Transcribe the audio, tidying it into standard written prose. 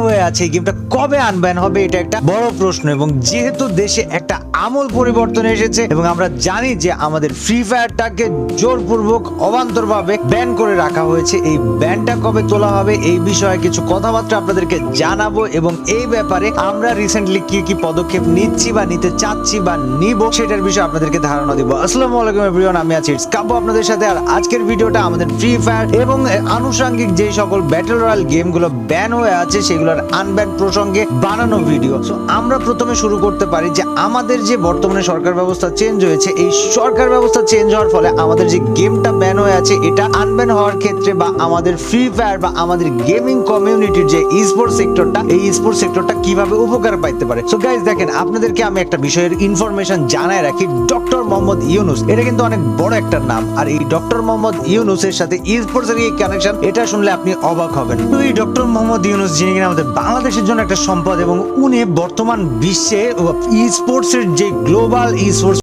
হয়ে আছে, এই গেমটা কবে আনব্যান হবে এটা একটা বড় প্রশ্ন। এবং যেহেতু দেশে একটা আমূল পরিবর্তন এসেছে এবং আমরা জানি যে আমাদের ফ্রি ফায়ারটাকে জোরপূর্বক অবান্তরভাবে ব্যান করে রাখা হয়েছে, এই ব্যানটা কবে তোলা হবে এই বিষয়ে কিছু কথাবার্তা আপনাদেরকে জানাবো এবং এই ব্যাপারে আমরা রিসেন্টলি কি কি পদক্ষেপ নিচ্ছি বা নিতে চাচ্ছি বা নিব সেটার বিষয়ে আপনাদেরকে ধারণা দিব। আসসালামু আলাইকুম এভরিওয়ান, আমি আছি ইটস কাব্য আপনাদের সাথে। আর আজকের ভিডিওটা আমাদের ফ্রি ফায়ার এবং আনুষঙ্গিক যে সকল ব্যাটল রয়্যাল গেমগুলো ব্যান হয়ে আছে সেগুলোর আনব্যান প্রসঙ্গে বানানো ভিডিও। সো আমরা প্রথমে শুরু করতে পারি যে আমাদের যে বর্তমানে সরকার ব্যবস্থা চেঞ্জ হয়েছে, এই সরকার ব্যবস্থা চেঞ্জ হওয়ার ফলে আমাদের যে গেমটা ব্যান হয়ে আছে এটা আনব্যান হওয়ার ক্ষেত্রে বা আমাদের ফ্রি ফায়ার বা আমাদের গেমিং কমিউনিটির যে স্পোর্টস সেক্টরটা, এই স্পোর্টস সেক্টরটা কিভাবে উপকার পাইতে পারে। সো গাইস দেখেন, আপনাদেরকে আমি একটা বিষয়ের ইনফরমেশন জানায় রাখি। ডক্টর মোহাম্মদ ইউনুস, এটা কিন্তু অনেক বড় একটা নাম, আর এই ডক্টর মোহাম্মদ ইউনুসের সাথে স্পোর্টস এর এই কানেকশন, এটা শুনলে আপনি অবাক হবেন। তো এই ডক্টর মোহাম্মদ ইউনুস, যিনি কিনা আমাদের বাংলাদেশের জন্য একটা সম্পদ এবং উনি বর্তমান বিশ্বে স্পোর্টস এর যে গ্লোবাল স্পোর্টস